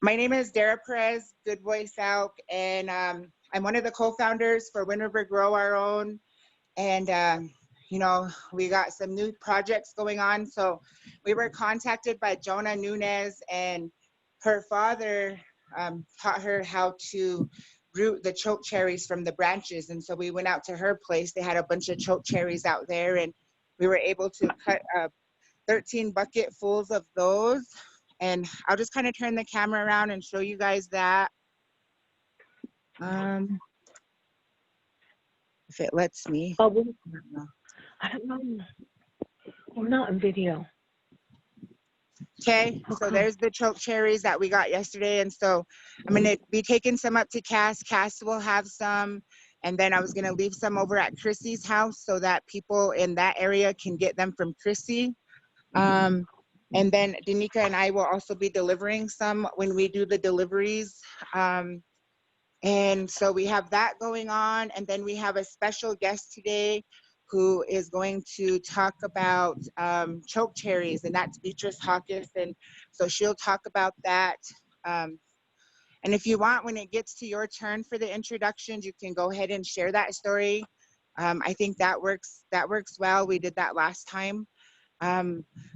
My name is Dara Perez, Good Voice Out, and I'm one of the co-founders for Wind River Grow Our Own. And we got some new projects going on. So we were contacted by Jonah Nunez, and her father taught her how to root the choke cherries from the branches. And so we went out to her place. They had a bunch of choke cherries out there, and we were able to cut 13 bucketfuls of those. And I'll just kind of turn the camera around and show you guys that. If it lets me. Oh, I don't know. We're not in video. Okay, so there's the choke cherries that we got yesterday. And so I'm going to be taking some up to Cass. Cass will have some. And then I was going to leave some over at Chrissy's house so that people in that area can get them from Chrissy. And then Danica and I will also be delivering some when we do the deliveries. And so we have that going on. And then we have a special guest today who is going to talk about choke cherries, and that's Beatrice Hawkins. And so she'll talk about that. And if you want, when it gets to your turn for the introductions, you can go ahead and share that story. I think that works well. We did that last time.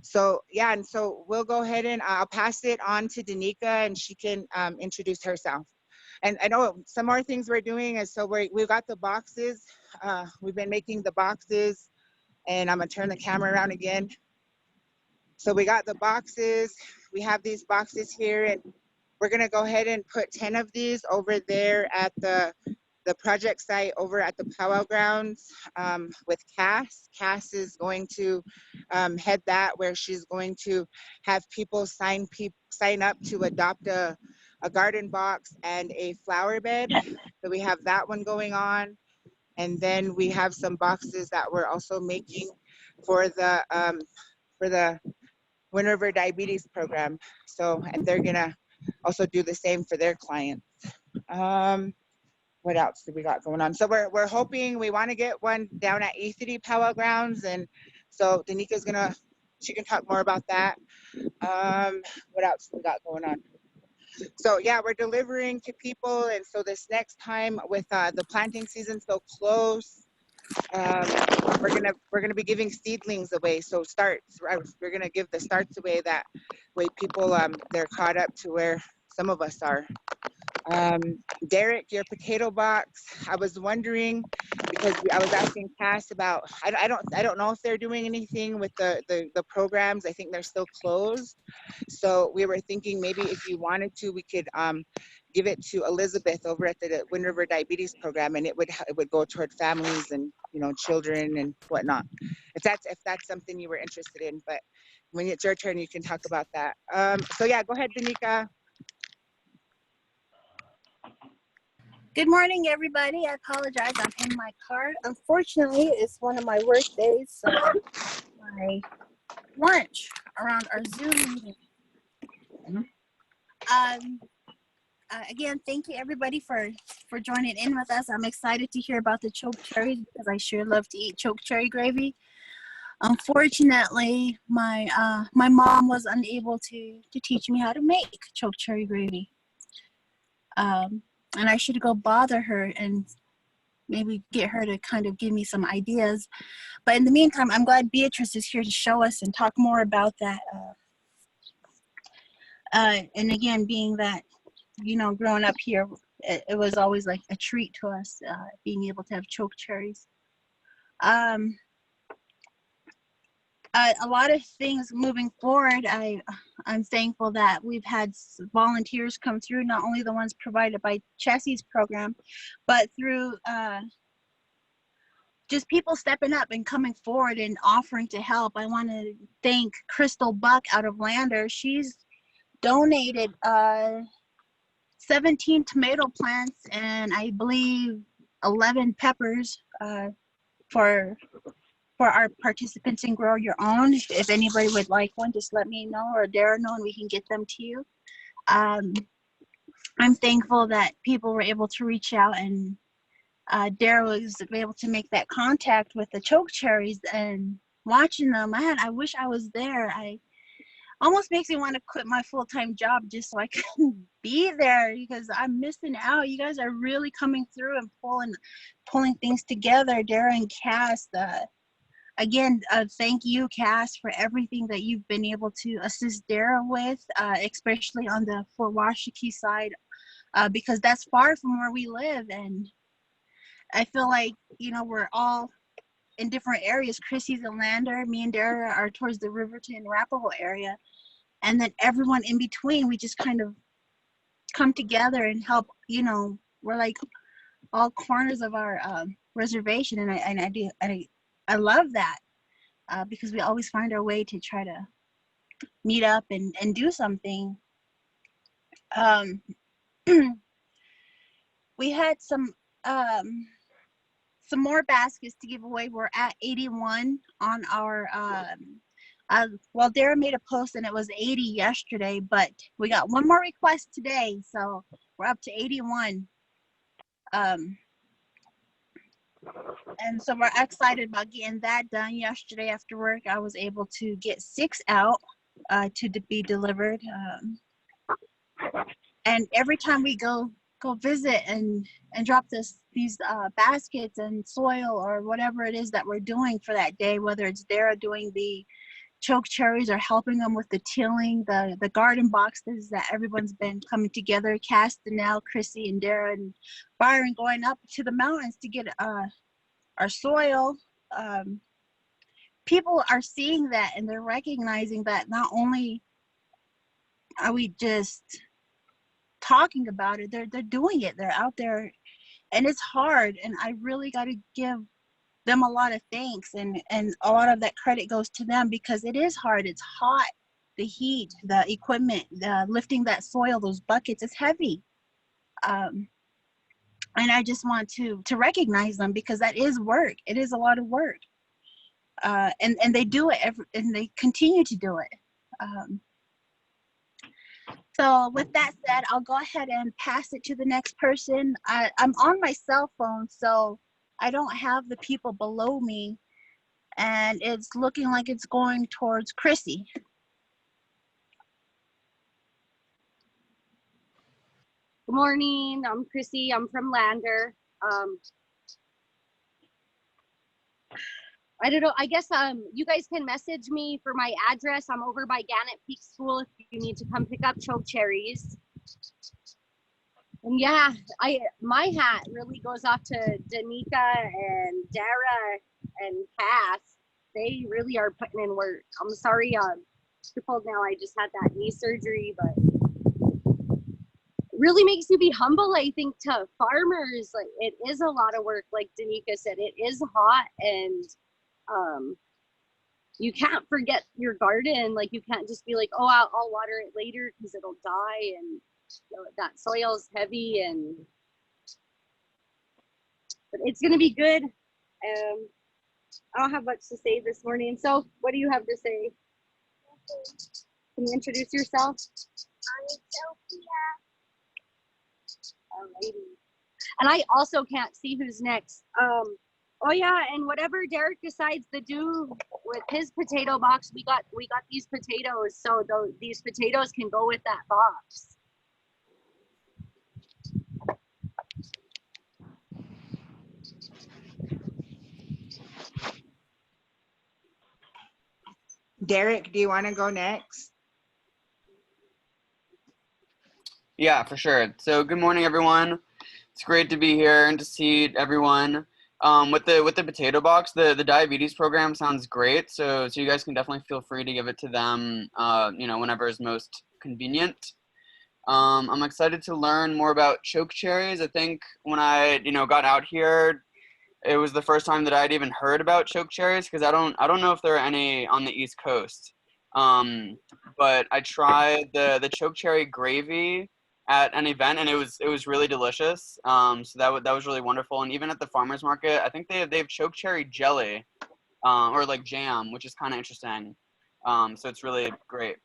So yeah, and so we'll go ahead and I'll pass it on to Danica, and she can introduce herself. And I know some more things we're doing is, so we've got the boxes. We've been making the boxes, and I'm gonna turn the camera around again. So we got the boxes. We have these boxes here, and we're gonna go ahead and put 10 of these over there at the project site over at the powwow grounds with Cass. Cass is going to head that, where she's going to have people sign up to adopt a garden box and a flower bed. So we have that one going on. And then we have some boxes that we're also making for the Wind River Diabetes Program. So, and they're gonna also do the same for their clients. What else do we got going on? So we're hoping, we want to get one down at E3 Powwow Grounds, and so Danica's she can talk more about that. What else we got going on? So yeah, we're delivering to people, and so this next time with the planting season so close, we're gonna be giving seedlings away. So starts, we're gonna give the starts away. That way people they're caught up to where some of us are. Derek, your potato box, I was wondering, because I was asking Cass about, I don't know if they're doing anything with the programs. I think they're still closed. So we were thinking maybe if you wanted to, we could give it to Elizabeth over at the Wind River Diabetes Program, and it would go toward families and children and whatnot. If that's something you were interested in, but when it's your turn, you can talk about that. So yeah, go ahead, Danica. Good morning, everybody. I apologize. I'm in my car. Unfortunately, it's one of my work days, so my lunch around our Zoom meeting. Again, thank you everybody for joining in with us. I'm excited to hear about the choke cherries because I sure love to eat choke cherry gravy. Unfortunately, my mom was unable to teach me how to make choke cherry gravy. And I should go bother her and maybe get her to kind of give me some ideas. But in the meantime, I'm glad Beatrice is here to show us and talk more about that. And again, being that, growing up here, it was always like a treat to us, being able to have choke cherries. A lot of things moving forward. I'm thankful that we've had volunteers come through, not only the ones provided by Chessie's program, but through just people stepping up and coming forward and offering to help. I want to thank Crystal Buck out of Lander. She's donated 17 tomato plants and I believe 11 peppers for our participants in Grow Your Own. If anybody would like one, just let me know or Dara know and we can get them to you. I'm thankful that people were able to reach out, and Dara was able to make that contact with the choke cherries and watching them. I wish I was there. almost makes me want to quit my full-time job just so I can be there, because I'm missing out. You guys are really coming through and pulling things together. Dara and Cass, again, thank you, Cass, for everything that you've been able to assist Dara with, especially on the Fort Washakie side, because that's far from where we live. And I feel like, we're all in different areas. Chrissy's in Lander, me and Dara are towards the Riverton, Arapahoe area. And then everyone in between, we just kind of come together and help. We're like all corners of our reservation. And I love that, because we always find our way to try to meet up and do something. We had some more baskets to give away. We're at 81 on our well, Dara made a post and it was 80 yesterday, but we got one more request today, so we're up to 81. And so we're excited about getting that done. Yesterday after work, I was able to get 6 out to be delivered. And every time we go visit and drop these baskets and soil or whatever it is that we're doing for that day, whether it's Dara doing the choke cherries or helping them with the tilling, the garden boxes that everyone's been coming together, Cass, Danelle, Chrissy, and Dara, and Byron going up to the mountains to get our soil. People are seeing that and they're recognizing that not only are we just talking about it, they're doing it. They're out there, and it's hard, and I really got to give them a lot of thanks, and a lot of that credit goes to them, because it is hard. It's hot, the heat, the equipment, the lifting that soil, those buckets, it's heavy. And I just want to recognize them, because that is work. It is a lot of work. And they do it and they continue to do it. So with that said, I'll go ahead and pass it to the next person. I'm on my cell phone, so I don't have the people below me, and it's looking like it's going towards Chrissy. Good morning, I'm Chrissy, I'm from Lander. I don't know, I guess you guys can message me for my address. I'm over by Gannett Peak School if you need to come pick up choke cherries. And yeah, my hat really goes off to Danica and Dara and Cass. They really are putting in work. I'm sorry, tripled now. I just had that knee surgery, but it really makes you be humble, I think, to farmers. Like, it is a lot of work, like Danica said. It is hot, and you can't forget your garden. Like, you can't just be like, oh, I'll water it later because it'll die, and that soil is heavy, but it's gonna be good. I don't have much to say this morning, so what do you have to say? Can you introduce yourself? I'm Sophia. Alrighty. And I also can't see who's next. Oh yeah, and whatever Derek decides to do with his potato box, we got these potatoes, so these potatoes can go with that box. Derek, do you want to go next? Yeah, for sure. So good morning, everyone. It's great to be here and to see everyone. With the potato box, the diabetes program sounds great. So you guys can definitely feel free to give it to them, whenever is most convenient. I'm excited to learn more about choke cherries. I think when I, got out here, it was the first time that I'd even heard about choke cherries, because I don't know if there are any on the East Coast. But I tried the choke cherry gravy at an event, and it was really delicious. So that was really wonderful. And even at the farmers market, I think they have choke cherry jelly, or like jam, which is kind of interesting. So it's really great.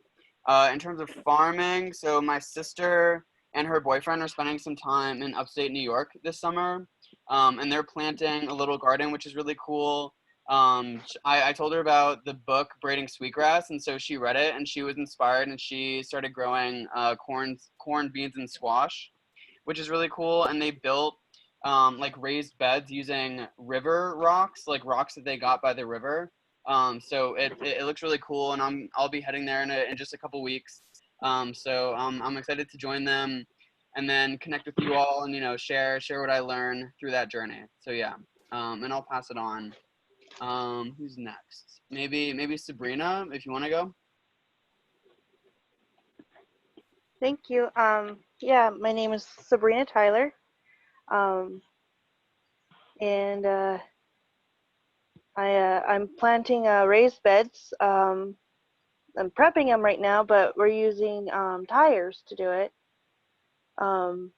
In terms of farming, so my sister and her boyfriend are spending some time in upstate New York this summer, and they're planting a little garden, which is really cool. I told her about the book Braiding Sweetgrass, and so she read it and she was inspired and she started growing corn, beans, and squash, which is really cool. And they built like raised beds using river rocks, like rocks that they got by the river. So it looks really cool, and I'll be heading there in just a couple weeks. So I'm excited to join them, and then connect with you all, and share what I learn through that journey. So yeah, and I'll pass it on. Who's next? Maybe Sabrina, if you want to go. Thank you. Yeah, my name is Sabrina Tyler. And I'm planting raised beds. I'm prepping them right now, but we're using tires to do it. And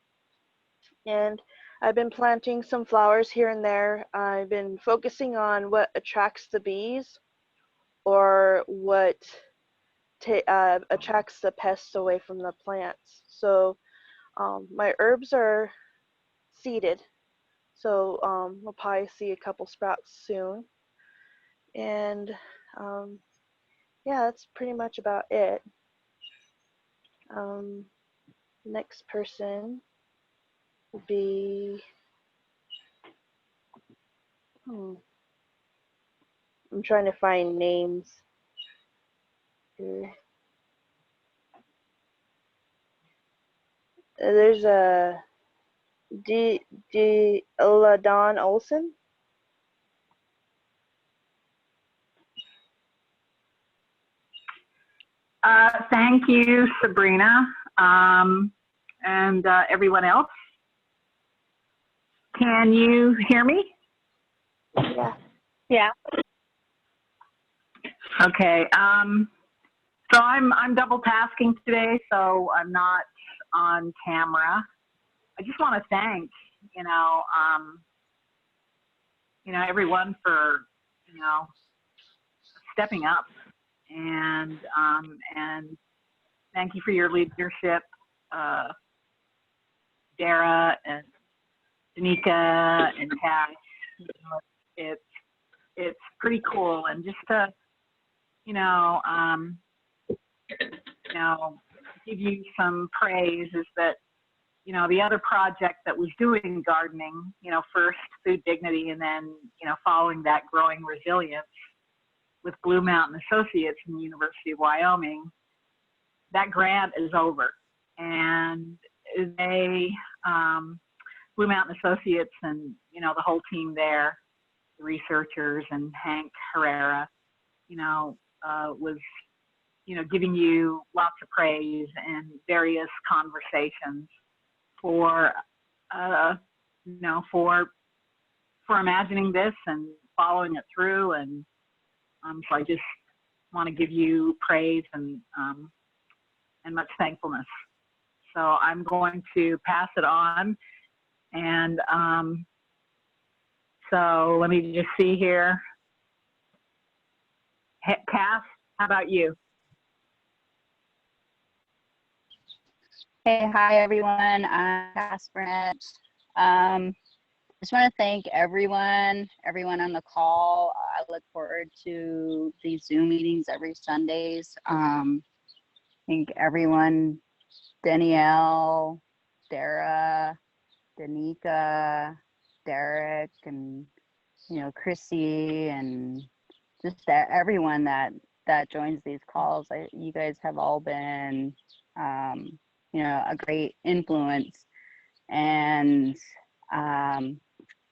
I've been planting some flowers here and there. I've been focusing on what attracts the bees or what attracts the pests away from the plants. So my herbs are seeded, so we'll probably see a couple sprouts soon. And yeah, that's pretty much about it. Next person would be, I'm trying to find names here. There's a Ladon Olson. Thank you, Sabrina, and everyone else. Can you hear me? Yeah. Yeah. Okay. So I'm double tasking today, so I'm not on camera. I just want to thank everyone for stepping up, and thank you for your leadership, Dara and Danica and Cash. It's pretty cool, and just to give you some praise is that the other project that was doing gardening, first food dignity, and then following that growing resilience with Blue Mountain Associates in the University of Wyoming, that grant is over, and they Blue Mountain Associates and the whole team there, the researchers and Hank Herrera, was giving you lots of praise and various conversations for for imagining this and following it through, and so I just want to give you praise and much thankfulness. So I'm going to pass it on, and so let me just see here. Cass, how about you? Hey, hi everyone. I'm Cass Burnett. Just want to thank everyone on the call. I look forward to these Zoom meetings every Sundays. Thank everyone, Danielle, Dara, Danica, Derek, and Chrissy, and just everyone that joins these calls. You guys have all been a great influence, and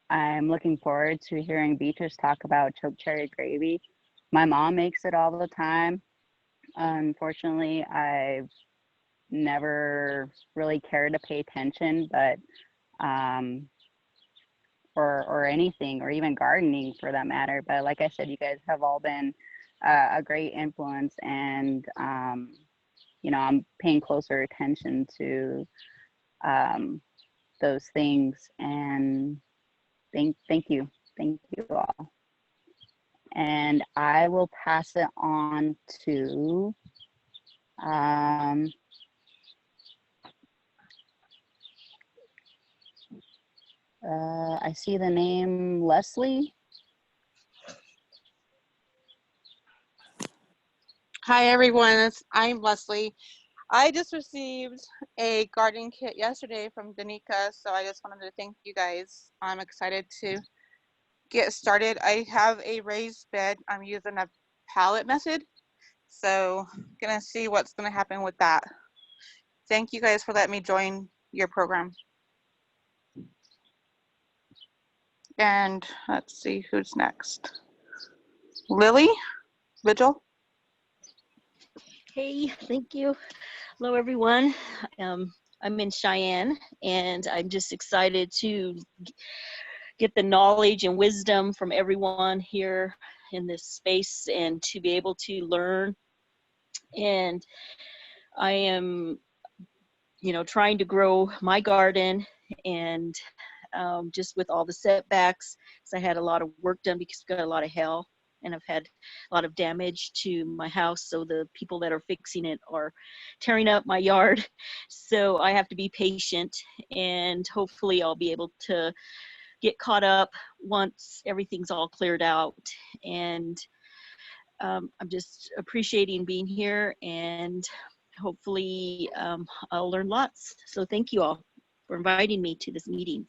I'm looking forward to hearing Beatrice talk about chokecherry gravy. My mom makes it all the time. Unfortunately, I've never really cared to pay attention, but or anything, or even gardening for that matter. But like I said, you guys have all been a great influence, and I'm paying closer attention to those things, and thank you all. And I will pass it on to I see the name Leslie. Hi everyone, I'm Leslie. I just received a gardening kit yesterday from Danica, so I just wanted to thank you guys. I'm excited to get started. I have a raised bed. I'm using a pallet method, so gonna see what's gonna happen with that. Thank you guys for letting me join your program. And let's see who's next. Lily Vigil. Hey, thank you. Hello, everyone. I'm in Cheyenne, and I'm just excited to get the knowledge and wisdom from everyone here in this space and to be able to learn. And I am, trying to grow my garden and just with all the setbacks, because I had a lot of work done because we got a lot of hail and I've had a lot of damage to my house. So the people that are fixing it are tearing up my yard. So I have to be patient, and hopefully I'll be able to get caught up once everything's all cleared out. And I'm just appreciating being here, and hopefully I'll learn lots. So thank you all for inviting me to this meeting.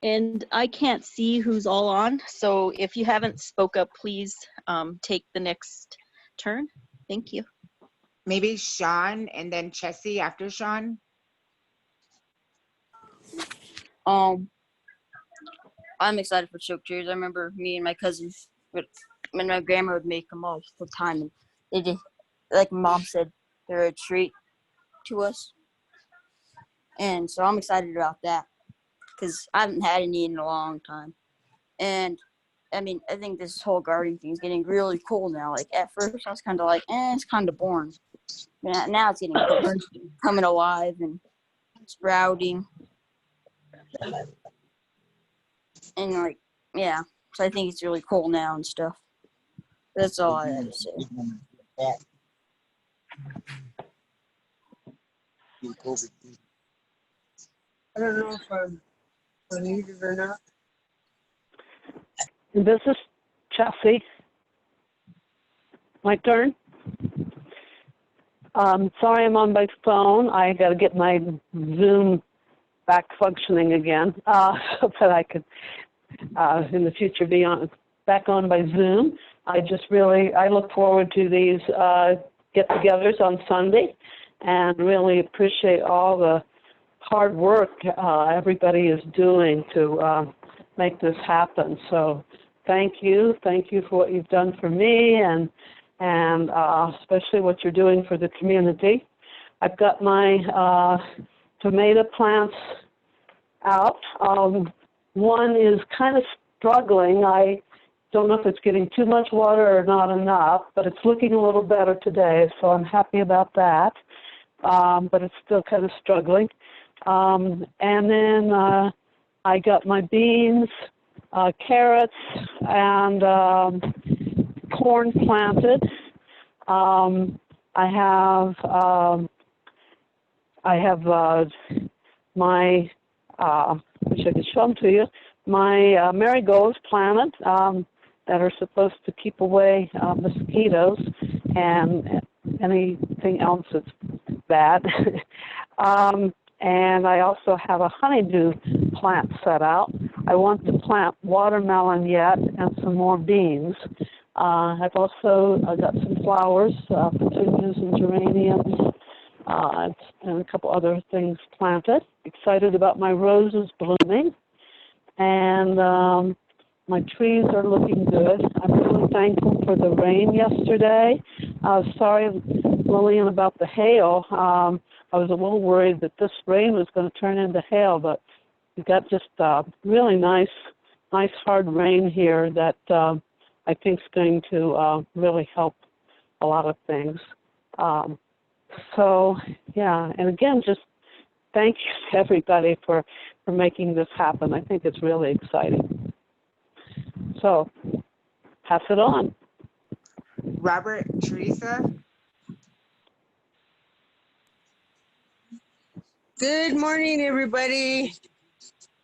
And I can't see who's all on, so if you haven't spoke up, please take the next turn. Thank you. Maybe Sean and then Chessie after Sean. I'm excited for chokecherries. I remember me and my cousins, when my grandma would make them all the time, and they did, like Mom said, they're a treat to us. And so I'm excited about that because I haven't had any in a long time. And I mean, I think this whole gardening thing is getting really cool now. Like at first I was kind of like, it's kind of boring. But now it's getting cool, coming alive and sprouting. And like, yeah, so I think it's really cool now and stuff. That's all I had to say. I don't know if I'm unmuted or not. This is Chelsea. My turn. Sorry I'm on my phone. I got to get my Zoom back functioning again so that I could in the future be back on by Zoom. I look forward to these get-togethers on Sunday and really appreciate all the hard work everybody is doing to make this happen. So thank you for what you've done for me and especially what you're doing for the community. I've got my tomato plants out. One is kind of struggling. I don't know if it's getting too much water or not enough, but it's looking a little better today, so I'm happy about that. But it's still kind of struggling. And then I got my beans, carrots, and corn planted. I have my which I can show them to you. My marigolds planted that are supposed to keep away mosquitoes and anything else that's bad. And I also have a honeydew plant set out. I want to plant watermelon yet and some more beans. I've also got some flowers, petunias and geraniums, and a couple other things planted. Excited about my roses blooming. And my trees are looking good. I'm really thankful for the rain yesterday. Sorry, Lillian, about the hail. I was a little worried that this rain was going to turn into hail, but we got just really nice hard rain here that I think is going to really help a lot of things. So, yeah, and again, just thank you to everybody for making this happen. I think it's really exciting. So, pass it on. Robert, Teresa. Good morning, everybody.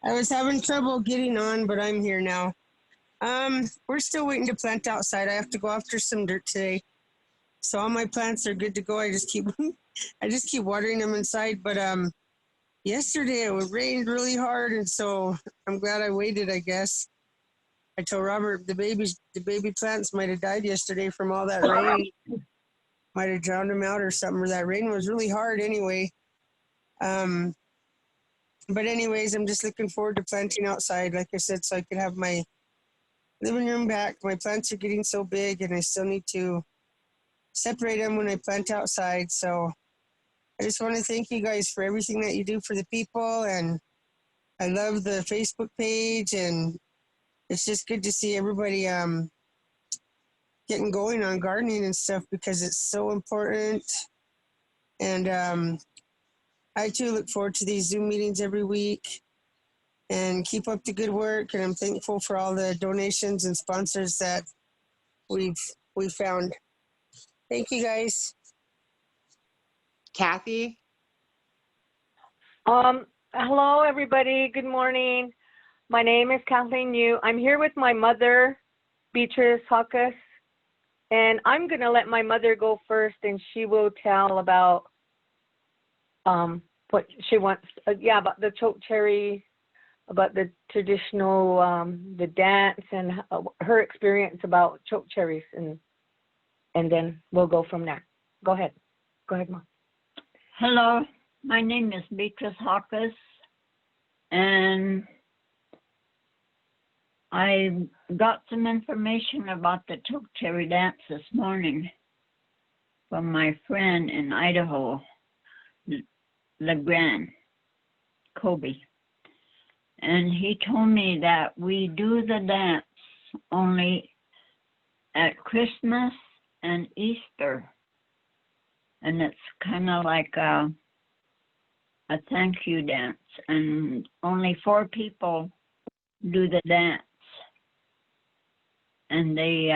I was having trouble getting on, but I'm here now. We're still waiting to plant outside. I have to go after some dirt today. So all my plants are good to go. I just keep watering them inside. But yesterday it rained really hard, and so I'm glad I waited, I guess. I told Robert the baby plants might have died yesterday from all that rain. Might have drowned them out or something. Or that rain was really hard anyway. But anyways, I'm just looking forward to planting outside, like I said, so I can have my living room back. My plants are getting so big, and I still need to separate them when I plant outside. So I just want to thank you guys for everything that you do for the people, and I love the Facebook page, and it's just good to see everybody getting going on gardening and stuff because it's so important. And I too look forward to these Zoom meetings every week. And keep up the good work. And I'm thankful for all the donations and sponsors that we've found. Thank you, guys. Kathy? Hello, everybody. Good morning. My name is Kathleen Yu. I'm here with my mother, Beatrice Hawkus, and I'm going to let my mother go first, and she will tell about what she wants. About the chokecherry, about the traditional, the dance, and her experience about chokecherries, and then we'll go from there. Go ahead. Go ahead, Mom. Hello, my name is Beatrice Hawkus, and I got some information about the chokecherry dance this morning from my friend in Idaho, LeGrand, Kobe. And he told me that we do the dance only at Christmas and Easter. And it's kind of like a thank you dance. And only 4 people do the dance. And they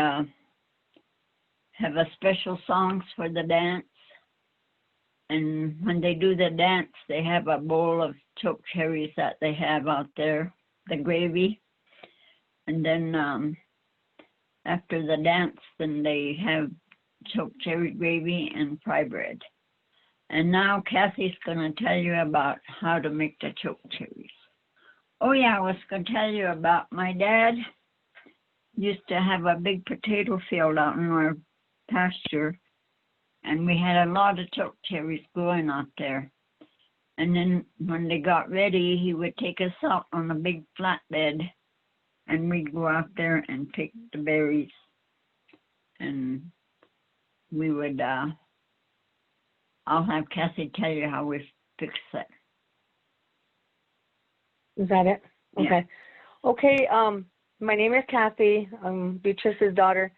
have a special songs for the dance. And when they do the dance, they have a bowl of chokecherries that they have out there, the gravy. And then after the dance, then they have chokecherry gravy and fry bread. And now Kathy's going to tell you about how to make the chokecherries. Oh yeah, I was going to tell you about my dad used to have a big potato field out in our pasture. And we had a lot of chokecherries growing out there. And then when they got ready, he would take us out on a big flatbed, and we'd go out there and pick the berries. And we would, I'll have Kathy tell you how we fix it. Is that it? Okay. Yeah. Okay, my name is Kathy. I'm Beatrice's daughter.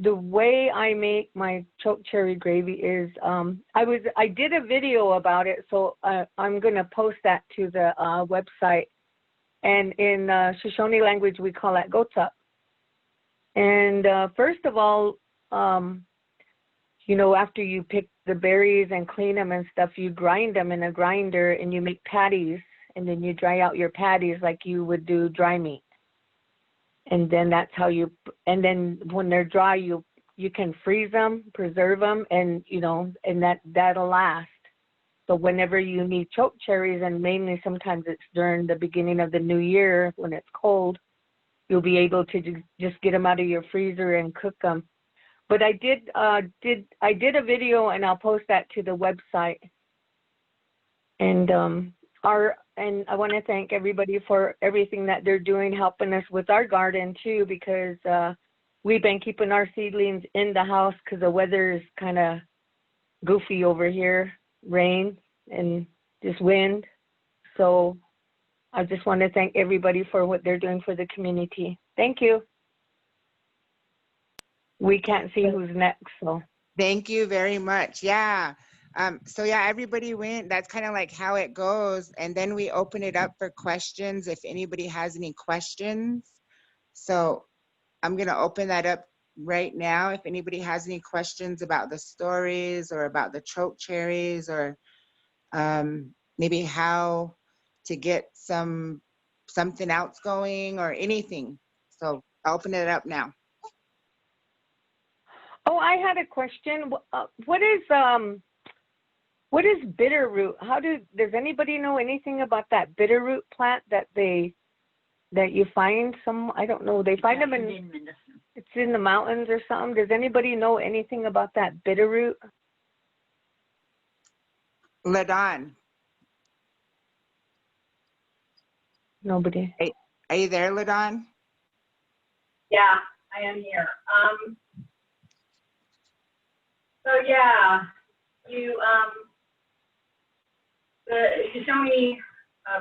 The way I make my chokecherry gravy is, I did a video about it, so I'm gonna post that to the website. And in Shoshone language, we call that gotup. And first of all, you know, after you pick the berries and clean them and stuff, you grind them in a grinder and you make patties, and then you dry out your patties like you would do dry meat. And then that's how you, and then when they're dry, you can freeze them, preserve them, and, you know, and that'll last. So whenever you need chokecherries, and mainly sometimes it's during the beginning of the new year when it's cold, you'll be able to just get them out of your freezer and cook them. But I did a video, and I'll post that to the website. And and I want to thank everybody for everything that they're doing, helping us with our garden too, because we've been keeping our seedlings in the house because the weather is kind of goofy over here, rain and just wind. So I just want to thank everybody for what they're doing for the community. Thank you. We can't see who's next, so. Thank you very much. Yeah. So yeah, everybody went. That's kind of like how it goes. And then we open it up for questions if anybody has any questions. So I'm going to open that up right now. If anybody has any questions about the stories or about the chokecherries, or maybe how to get something else going or anything. So I'll open it up now. Oh, I had a question. What is bitterroot? Does anybody know anything about that bitterroot plant that you find I don't know, they find them it's in the mountains or something. Does anybody know anything about that bitterroot? Ladon. Nobody. Hey, are you there, Ladon? Yeah, I am here. So yeah, you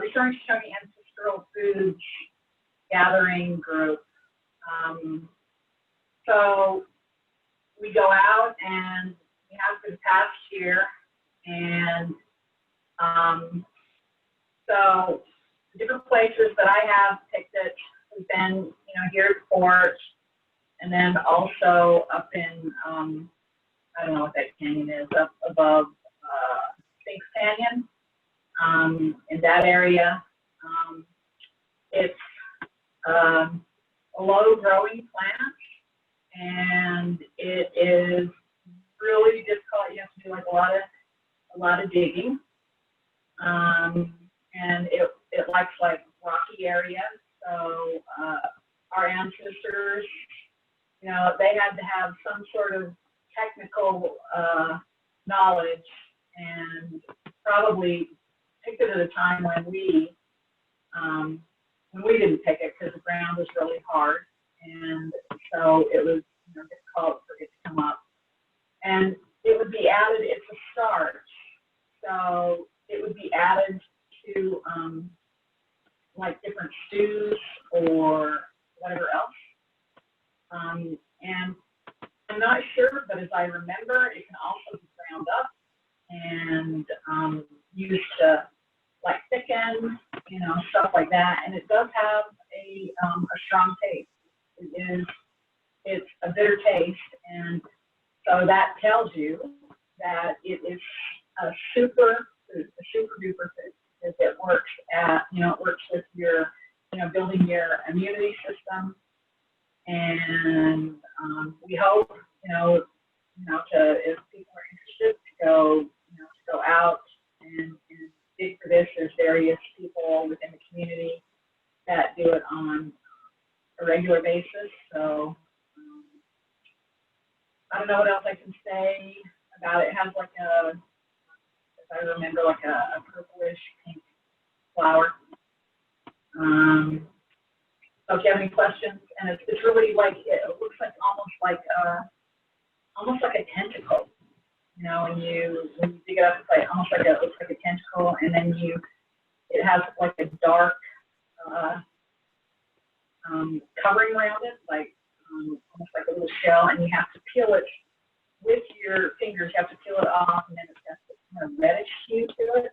referring to Shomi Ancestral Foods Gathering Group. So we go out and we have for the past year, and so the different places that I have picked it has been, here at Fort, and then also up in I don't know what that canyon is, up above Sphinx Canyon, in that area. It's a low-growing plant, and it is really difficult. You have to do like a lot of digging, and it likes like rocky areas. So our ancestors, they had to have some sort of technical knowledge, and probably picked it at a time when we didn't pick it because the ground was really hard, and so it was difficult for it to come up. And it would be added. It's a starch, so it would be added to like different stews or whatever else. And I'm not sure, but as I remember, it can also be ground up and used to like thicken, stuff like that. And it does have a strong taste. It's a bitter taste, and so that tells you that it is a super food, a super duper food. It works it works with your, building your immunity system. And we hope, if people are interested, to go out and dig for this. There's various people within the community that do it on a regular basis. So I don't know what else I can say about it. It has like if I remember, like a purplish pink flower. So if you have any questions, and it's really like, it looks like almost like a tentacle. When you dig it up, it's like almost like it looks like a tentacle, and then it has like a dark covering around it, like almost like a little shell, and you have to peel it with your fingers. You have to peel it off, and then it's got this kind of reddish hue to it.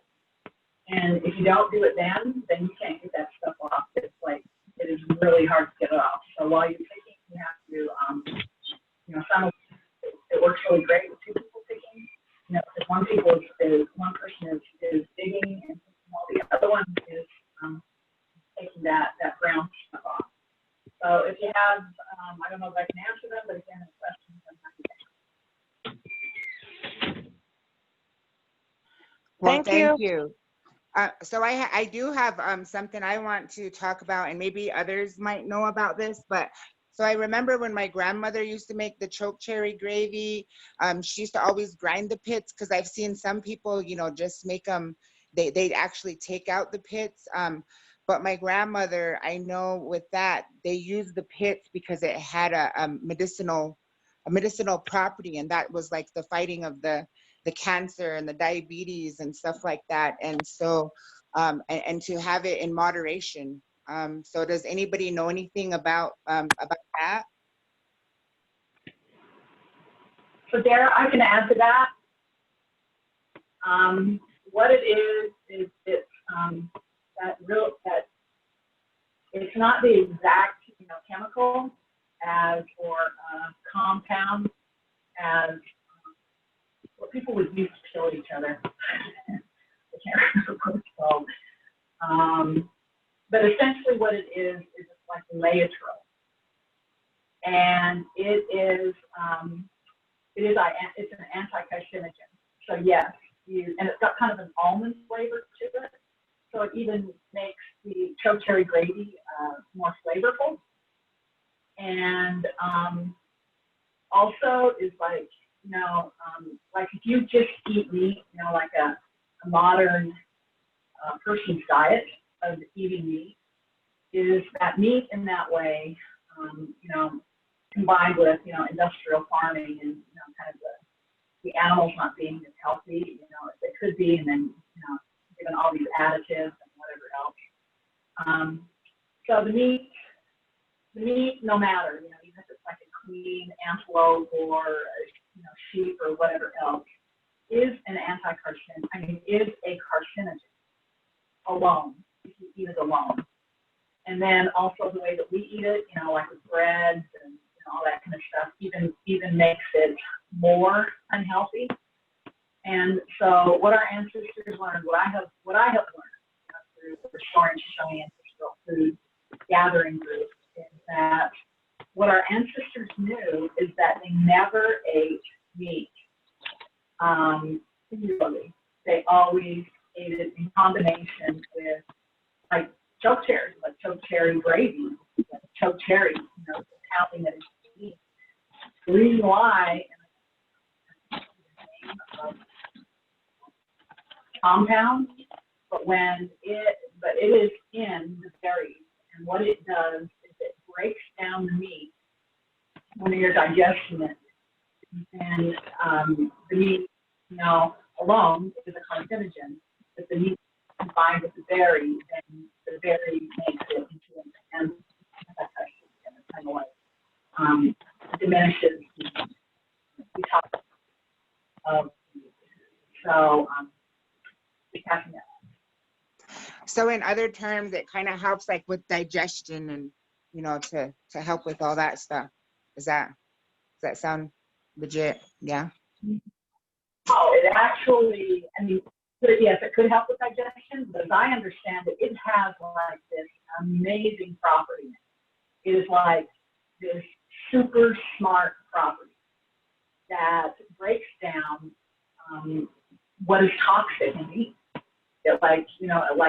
And if you don't do it then you can't get that stuff off. It's like, it is really hard to get it off. So while you're picking, you have to, it works really great with two people picking. Because one person is digging, and while the other one is taking that brown stuff off. So if you have, I don't know if I can answer them, but if you have any questions, I'm happy to answer. Well, thank you. So I do have something I want to talk about, and maybe others might know about this, but so I remember when my grandmother used to make the chokecherry gravy, she used to always grind the pits, because I've seen some people, just make them, they'd actually take out the pits. But my grandmother, I know with that, they used the pits because it had a medicinal property, and that was like the fighting of the cancer and the diabetes and stuff like that. And so, and to have it in moderation. So does anybody know anything about that? So Dara, I can add to that. What it is it's that it's not the exact chemical as or compound as what people would use to kill each other. I can't remember what it's called. But essentially what it is it's like laetrile. and it's an anti-carcinogen. So yes, and it's got kind of an almond flavor to it. So it even makes the chokecherry gravy more flavorful. And also is like, like if you just eat meat, like a modern person's diet of eating meat, is that meat in that way, combined with, industrial farming and, kind of the animals not being as healthy, as they could be, and then, given all these additives and whatever else. So the meat, no matter, even if it's like a clean antelope or, sheep or whatever else, is an anti-carcinogen, is a carcinogen alone, if you eat it alone. And then also the way that we eat it, like with breads and all that kind of stuff, even makes it more unhealthy. And so what our ancestors learned, what I have learned through the Restoring Ancestral Food Gathering Group, is that what our ancestors knew is that they never ate meat singularly. They always ate it in combination with like chokecherry, like chokecherry gravy, like chokecherry, something that is meat. The reason why, and the name of compound, but it is in the berries, and what it does is it breaks down the meat when you're digesting it, and the meat, alone is a carcinogen, but the meat combined with the berry, then the berry makes it into an anti-carcinogen, kind of like diminishes the toxicity of so So in other terms, it kind of helps like with digestion and, to help with all that stuff. Does that sound legit? Yeah. Oh, it actually, yes, it could help with digestion, but as I understand it, it has like this amazing property. It is like this super smart property that breaks down what is toxic in meat. It like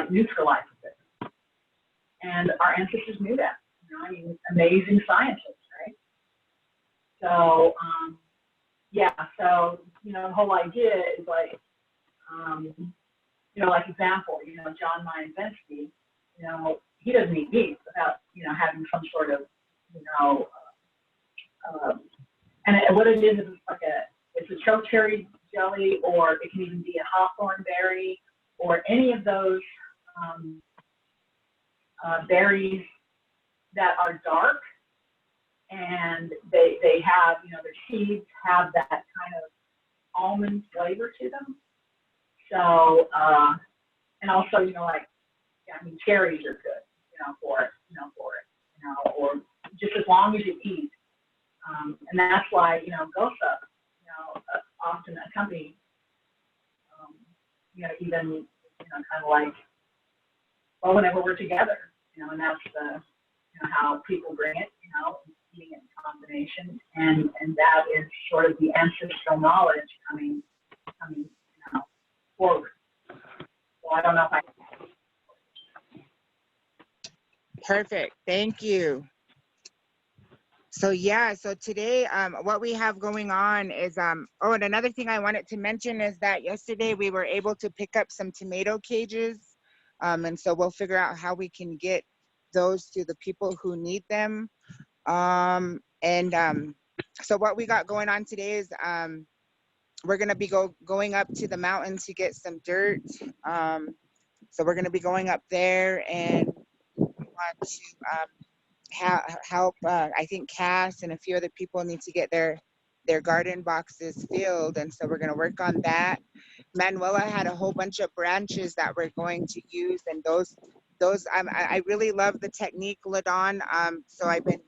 neutralizes it. And our ancestors knew that. Amazing scientists, right? So, so, the whole idea is like, like example, John Mayen Bensky, he doesn't eat meat without, having some sort of, and what it is like it's a chokecherry jelly, or it can even be a hawthorn berry, or any of those berries that are dark, and they have, their seeds have that kind of almond flavor to them. So, and also, cherries are good, for it, or just as long as you eat. And that's why, gosa, often accompany, even, kind of like, well, whenever we're together, and that's how people bring it, eating it in combination, and that is sort of the ancestral knowledge coming forward. So I don't know if I. Perfect. Thank you. So so today what we have going on is and another thing I wanted to mention is that yesterday we were able to pick up some tomato cages, and so we'll figure out how we can get those to the people who need them. So what we got going on today is we're going to be going up to the mountain to get some dirt. So we're going to be going up there, and we want to help. I think Cass and a few other people need to get their garden boxes filled, and so we're going to work on that. Manuela had a whole bunch of branches that we're going to use, and those I really love the technique, Ladon. So I've been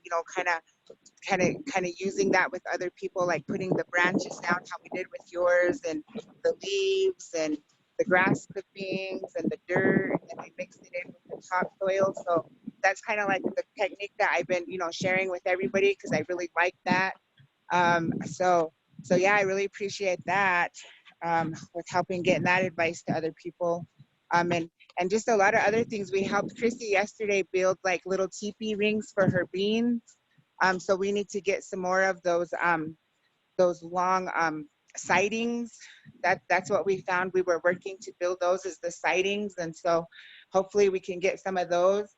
kind of using that with other people, like putting the branches down how we did with yours, and the leaves and the grass clippings and the dirt, and we mixed it in with the topsoil. So that's kind of like the technique that I've been, sharing with everybody because I really like that. So yeah, I really appreciate that, with helping getting that advice to other people. And just a lot of other things. We helped Chrissy yesterday build like little teepee rings for her beans. So we need to get some more of those long sightings. That's what we found. We were working to build those as the sightings, and so hopefully we can get some of those.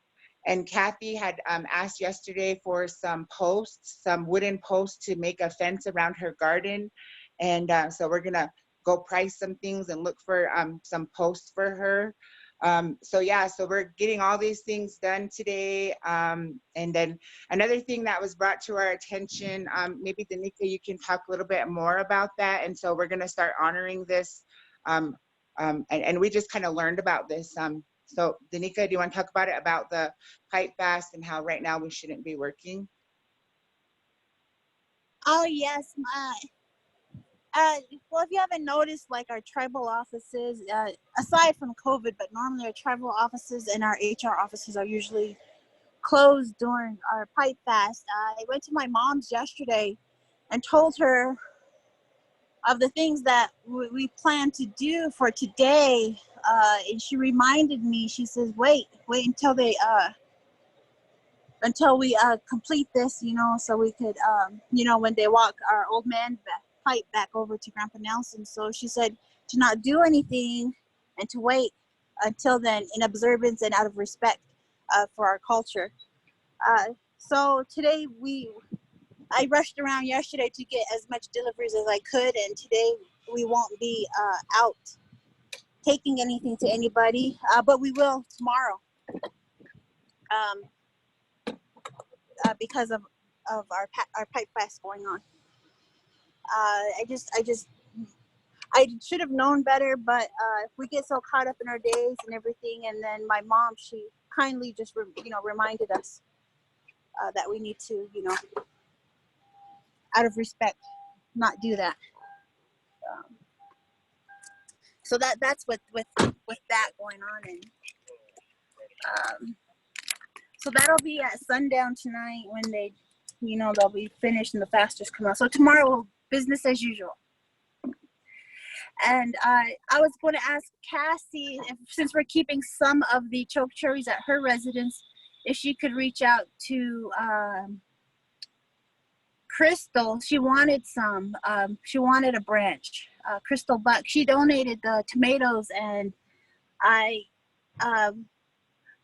And Kathy had asked yesterday for some posts, some wooden posts to make a fence around her garden, and so we're gonna go price some things and look for some posts for her. So yeah, so we're getting all these things done today. And then another thing that was brought to our attention, maybe Danica, you can talk a little bit more about that. And so we're going to start honoring this. And we just kind of learned about this. So Danica, do you want to talk about it, about the pipe fast and how right now we shouldn't be working? Oh yes, well, if you haven't noticed, like our tribal offices, aside from COVID, but normally our tribal offices and our HR offices are usually closed during our pipe fast. I went to my mom's yesterday and told her of the things that we plan to do for today. And she reminded me, she says, wait until we complete this, so we could, when they walk our old man pipe back over to Grandpa Nelson. So she said to not do anything and to wait until then, in observance and out of respect for our culture. So today I rushed around yesterday to get as much deliveries as I could, and today we won't be out taking anything to anybody, but we will tomorrow. Because of our pipe fast going on. I should have known better, but we get so caught up in our days and everything. And then my mom, she kindly just reminded us that we need to, out of respect, not do that. So that's with that going on. And so that'll be at sundown tonight when they'll be finished and the fasters come out. So tomorrow, business as usual. And I was going to ask Cassie, since we're keeping some of the chokecherries at her residence, if she could reach out to Crystal. She wanted some. She wanted a branch. Crystal Buck. She donated the tomatoes, and I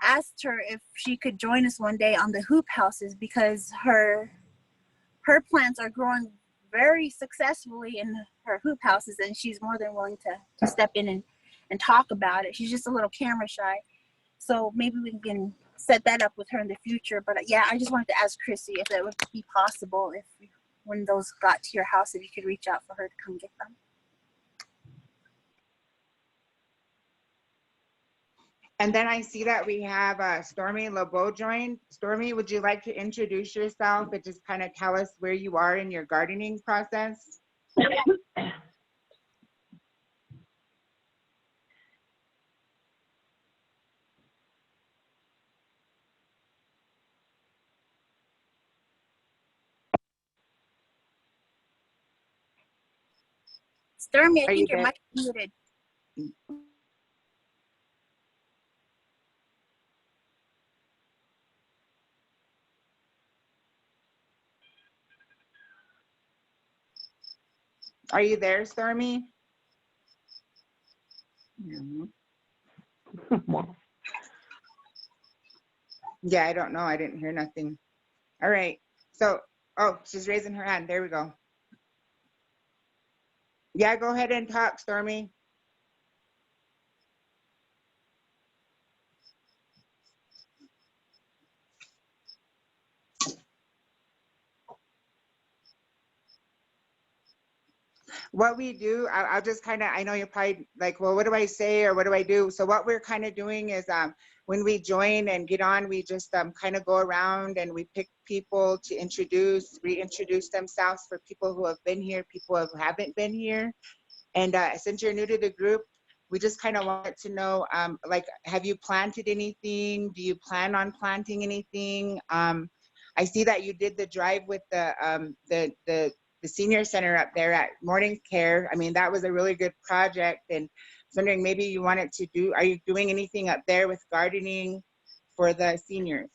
asked her if she could join us one day on the hoop houses, because her plants are growing very successfully in her hoop houses, and she's more than willing to step in and talk about it. She's just a little camera shy, so maybe we can set that up with her in the future. But yeah, I just wanted to ask Chrissy if that would be possible, if when those got to your house, if you could reach out for her to come get them. And then I see that we have Stormy LeBeau joined. Stormy, would you like to introduce yourself and just kind of tell us where you are in your gardening process? Stormy, I think your mic is muted. Are you there, Stormy? Yeah, I don't know. I didn't hear nothing. All right. So, oh, she's raising her hand. There we go. Yeah, go ahead and talk, Stormy. What we do, I'll just kind of, I know you're probably like, well, what do I say or what do I do? So what we're kind of doing is when we join and get on, we just kind of go around and we pick people to reintroduce themselves for people who have been here, people who haven't been here. And since you're new to the group, we just kind of wanted to know, like, have you planted anything? Do you plan on planting anything? I see that you did the drive with the senior center up there at Morning Care. I mean, that was a really good project, and I was wondering maybe you wanted to do, are you doing anything up there with gardening for the seniors?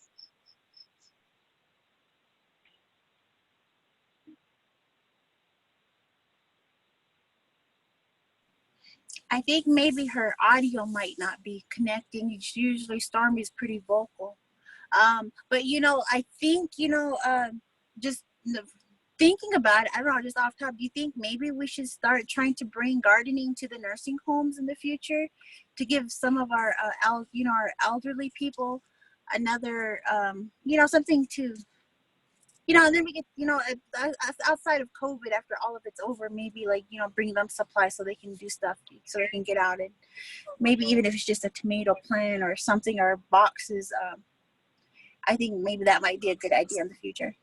I think maybe her audio might not be connecting. It's usually Stormy's pretty vocal. But you know, I think, you know, just thinking about it, I don't know, just off top, do you think maybe we should start trying to bring gardening to the nursing homes in the future to give some of our, you know, our elderly people another, you know, something to, you know, and then we get, you know, outside of COVID, after all of it's over, maybe like, you know, bring them supplies so they can do stuff, so they can get out, and maybe even if it's just a tomato plant or something, or boxes. I think maybe that might be a good idea in the future.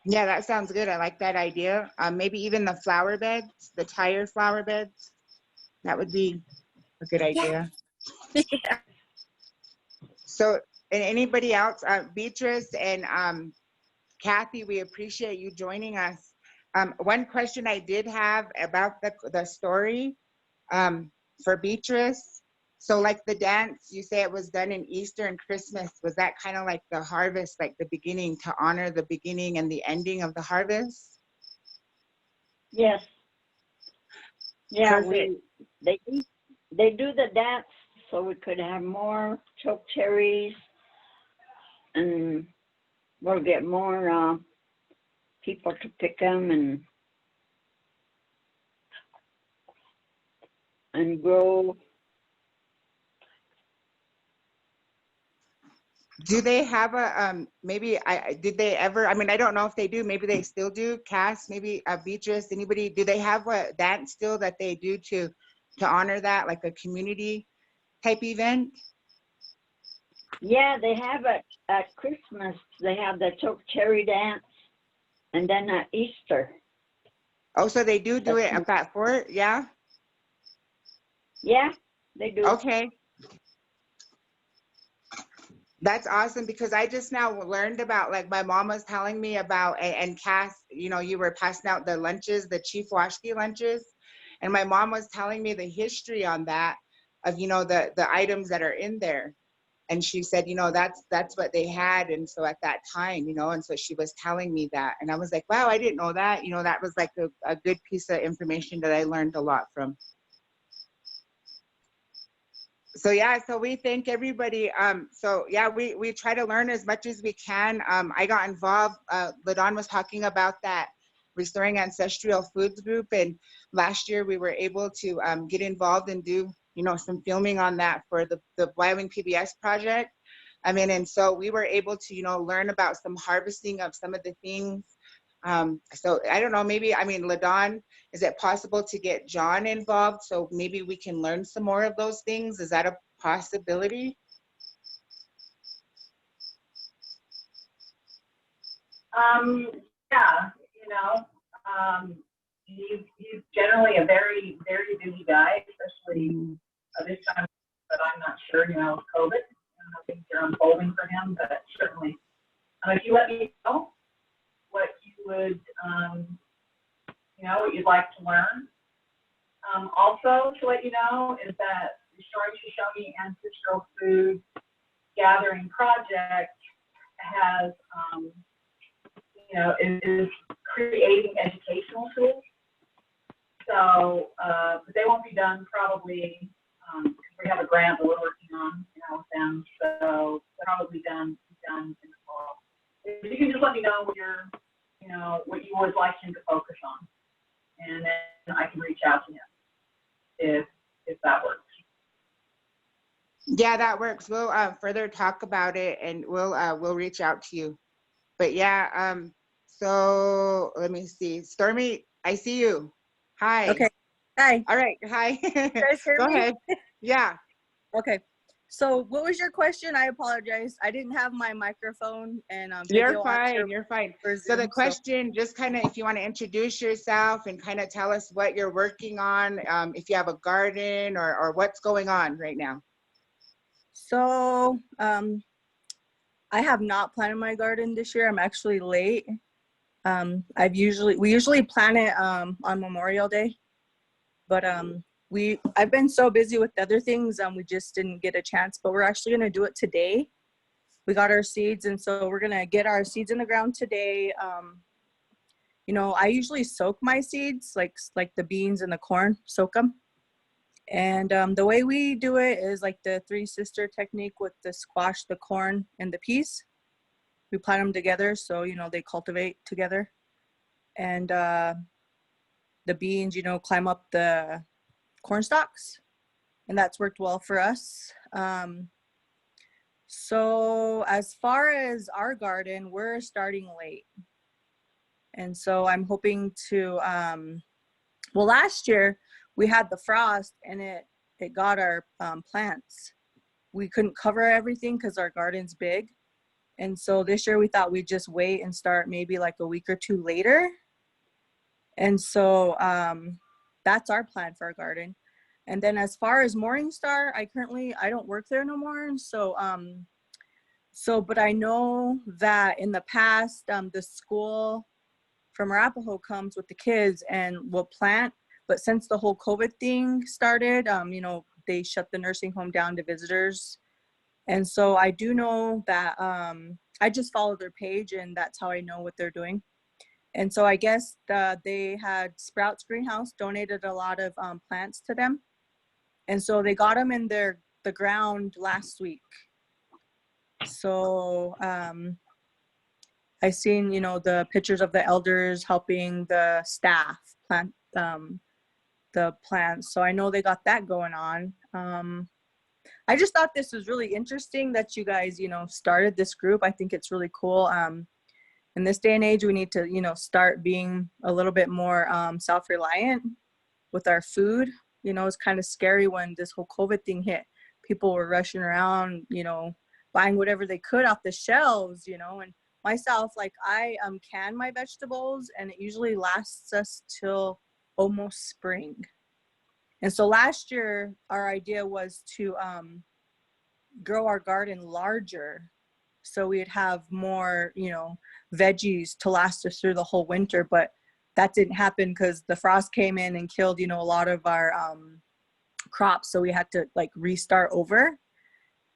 Yeah, that sounds good. I like that idea. Maybe even the flower beds, the tire flower beds. That would be a good idea. Yeah. So, and anybody else, Beatrice and Kathy, we appreciate you joining us. One question I did have about the story for Beatrice. So like the dance, you say it was done in Easter and Christmas. Was that kind of like the harvest, like the beginning, to honor the beginning and the ending of the harvest? Yes. Yeah, Perfect. they do the dance so we could have more choke cherries, and we'll get more people to pick them and grow. Do they have a maybe did they ever, I mean, I don't know if they do, maybe they still do, Cass, maybe Beatrice, anybody, do they have a dance still that they do to honor that, like a community type event? Yeah, they have it at Christmas. They have the choke cherry dance, and then at Easter. Oh, so they do it up at Fort, yeah? Yeah, they do. Okay. That's awesome, because I just now learned about, like, my mom was telling me about, and Cass, you know, you were passing out the lunches, the Chief Washki lunches, and my mom was telling me the history on that, of, you know, the items that are in there. And she said, you know, that's what they had, and so at that time, you know, and so she was telling me that, and I was like, wow, I didn't know that. You know, that was like a good piece of information that I learned a lot from. So yeah, so we thank everybody. So yeah, we try to learn as much as we can. I got involved, LaDawn was talking about that Restoring Ancestral Foods group, and last year we were able to get involved and do, you know, some filming on that for the Wyoming PBS project. I mean, and so we were able to, you know, learn about some harvesting of some of the things. So I don't know, maybe, I mean, LaDawn, is it possible to get John involved so maybe we can learn some more of those things? Is that a possibility? Yeah, you know, he's generally a very, very busy guy, especially this time, but I'm not sure, you know, COVID, how things are unfolding for him, but certainly, if you let me know what you would, you know, what you'd like to learn. Also, to let you know is that the Restoring Shoshone Ancestral Food Gathering Project has, you know, is creating educational tools. So, but they won't be done probably, we have a grant that we're working on, you know, with them. So they'll probably be done in the fall. If you can just let me know what you're, you know, what you would like him to focus on, and then I can reach out to him if that works. Yeah, that works. We'll further talk about it, and we'll reach out to you. But yeah, so let me see. Stormy, I see you. Hi. Okay. Hi. All right. Hi. You guys hear Go me? ahead. Yeah. Okay. So what was your question? I apologize. I didn't have my microphone and You're video on fine. You're fine. for So the Zoom. question, just kind of, if you want to introduce yourself and kind of tell us what you're working on, if you have a garden or what's going on right now. So I have not planted my garden this year. I'm actually late. We usually plant it on Memorial Day, but I've been so busy with other things, we just didn't get a chance, but we're actually gonna do it today. We got our seeds, and so we're gonna get our seeds in the ground today. You know, I usually soak my seeds, like the beans and the corn, soak them. And the way we do it is like the three sister technique with the squash, the corn, and the peas. We plant them together, so, you know, they cultivate together. And the beans, you know, climb up the corn stalks, and that's worked well for us. So as far as our garden, we're starting late. And so I'm hoping to, well, last year we had the frost and it got our plants. We couldn't cover everything because our garden's big. And so this year we thought we'd just wait and start maybe like a week or two later. And so that's our plan for our garden. And then as far as Morningstar, I don't work there no more. But I know that in the past, the school from Arapahoe comes with the kids and will plant. But since the whole COVID thing started, you know, they shut the nursing home down to visitors. And so I do know that I just follow their page, and that's how I know what they're doing. And so I guess they had Sprouts Greenhouse donated a lot of plants to them. And so they got them in the ground last week. So I seen, you know, the pictures of the elders helping the staff plant the plants. So I know they got that going on. I just thought this was really interesting that you guys, you know, started this group. I think it's really cool. In this day and age, we need to, you know, start being a little bit more self-reliant with our food. You know, it's kind of scary when this whole COVID thing hit. People were rushing around, you know, buying whatever they could off the shelves, you know. And myself, like, I can my vegetables, and it usually lasts us till almost spring. And so last year, our idea was to grow our garden larger, so we'd have more, you know, veggies to last us through the whole winter. But that didn't happen because the frost came in and killed, you know, a lot of our crops. So we had to like restart over.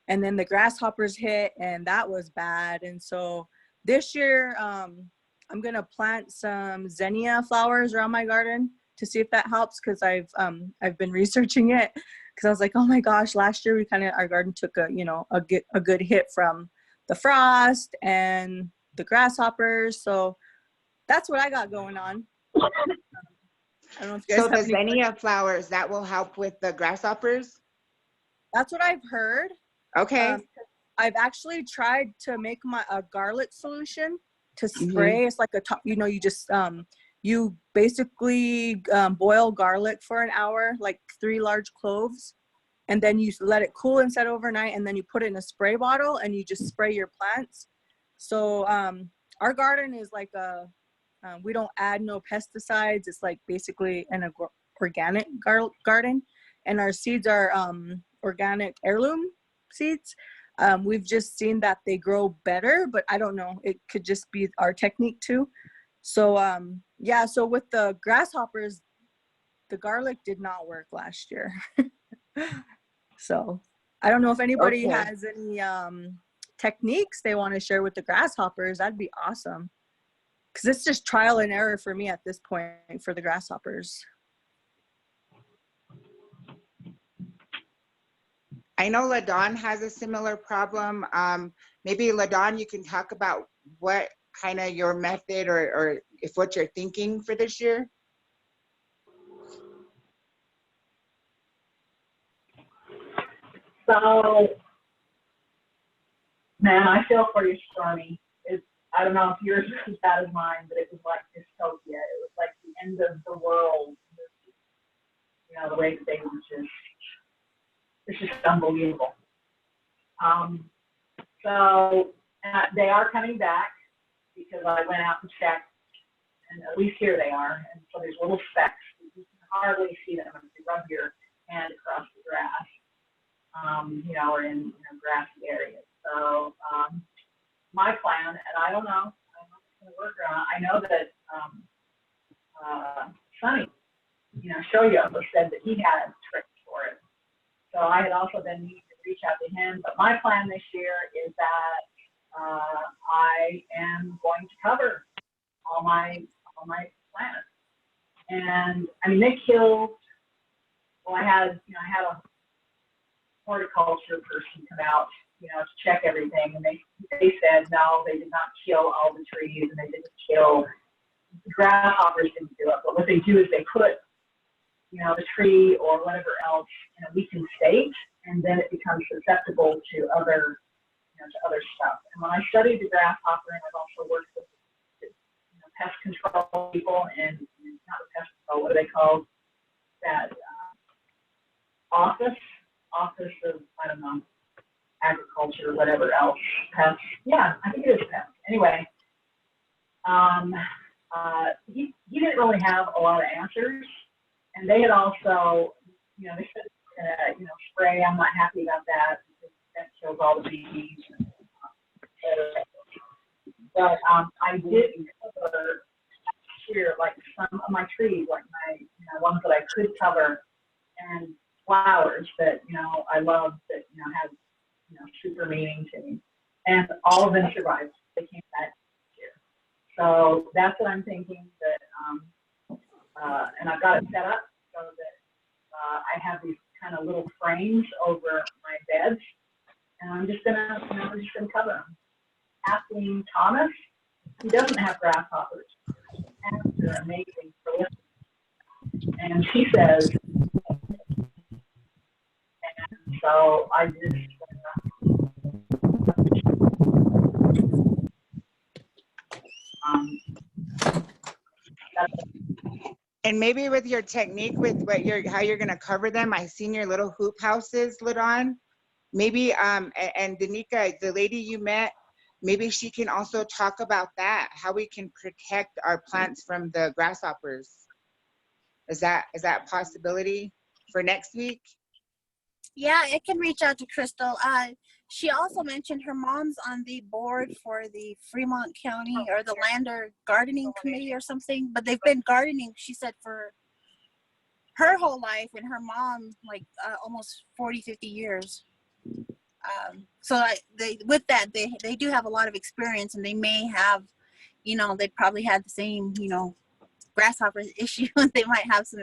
And then the grasshoppers hit, and that was bad. And so this year, I'm gonna plant some zinnia flowers around my garden to see if that helps, because I've been researching it, because I was like, oh my gosh, last year our garden took a good hit from the frost and the grasshoppers. So that's what I got going on. I don't know if you guys So have the any zinnia questions. flowers, that will help with the grasshoppers? That's what I've heard. Okay. I've actually tried to make a garlic solution to spray. It's like you know, you just you basically boil garlic for an hour, like 3 large cloves, and then you let it cool and set overnight, and then you put it in a spray bottle and you just spray your plants. So our garden is like we don't add no pesticides. It's like basically an organic garden, and our seeds are organic heirloom seeds. We've just seen that they grow better, but I don't know. It could just be our technique too. So yeah, so with the grasshoppers, the garlic did not work last year. So I don't know if anybody Okay. has any techniques they want to share with the grasshoppers. That'd be awesome, because it's just trial and error for me at this point for the grasshoppers. I know LaDawn has a similar problem. Maybe LaDawn, you can talk about what kind of your method or if what you're thinking for this year. So, man, I feel for you, Stormy. I don't know if yours was as bad as mine, but it was like dystopia. It was like the end of the world. You know, the way that they were just, it's just unbelievable. So they are coming back because I went out and checked, and at least here they are. And so there's little specks. You can hardly see them if you rub your hand across the grass, or in grassy areas. So my plan, and I don't know, I don't know if it's going to work or not. I know that Sonny, Shoyo said that he had tricks for it. So I had also been needing to reach out to him. But my plan this year is that I am going to cover all my plants. And I mean, they killed. Well, I had a horticulture person come out, to check everything, and they said no, they did not kill all the trees, and they didn't kill the grasshoppers. Didn't do it, but what they do is they put, the tree or whatever else in a weakened state, and then it becomes susceptible to other, to other stuff. And when I studied the grasshopper, and I've also worked with pest control people, and not the pest control, what are they called? That office of, I don't know, agriculture, whatever else, pests. Yeah, I think it is pests. Anyway, he didn't really have a lot of answers, and they had also, they said, spray. I'm not happy about that because that kills all the bees. But I did cover here, like some of my trees, like my ones that I could cover, and flowers that I love that have super meaning to me, and all of them survived. They came back here, so that's what I'm thinking. That and I've got it set up so that I have these kind of little frames over my beds, and I'm just gonna cover them. Kathleen Thomas, he doesn't have grasshoppers. They're amazing for listening. And she says, and so I just And maybe with your technique, with how you're gonna cover them, I seen your little hoop houses lit on. Maybe and Danica, the lady you met, maybe she can also talk about that, how we can protect our plants from the grasshoppers. Is that a possibility for next week? Yeah, I can reach out to Crystal. She also mentioned her mom's on the board for the Fremont County or the Lander Gardening Committee or something, but they've been gardening, she said, for her whole life, and her mom like almost 40, 50 years. So they do have a lot of experience, and they may have, they probably had the same, grasshopper issue. They might have some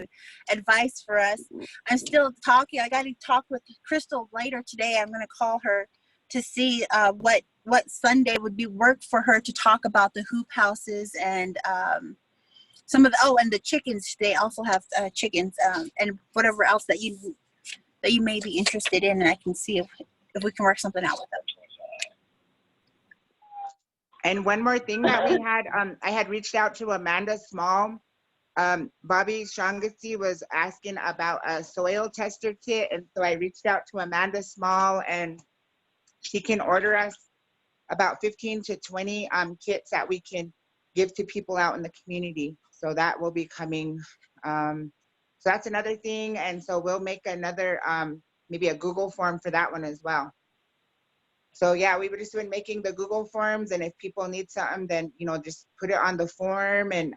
advice for us. I'm still talking. I got to talk with Crystal later today. I'm going to call her to see what Sunday would be work for her to talk about the hoop houses and some of the, and the chickens. They also have chickens and whatever else that you may be interested in, and I can see if we can work something out with them. And one more thing that we had, I had reached out to Amanda Small. Bobby Shangasi was asking about a soil tester kit, and so I reached out to Amanda Small, and she can order us about 15 to 20 kits that we can give to people out in the community. So that will be coming. So that's another thing, and so we'll make another maybe a Google form for that one as well. So yeah, we were just been making the Google forms, and if people need something, then just put it on the form, and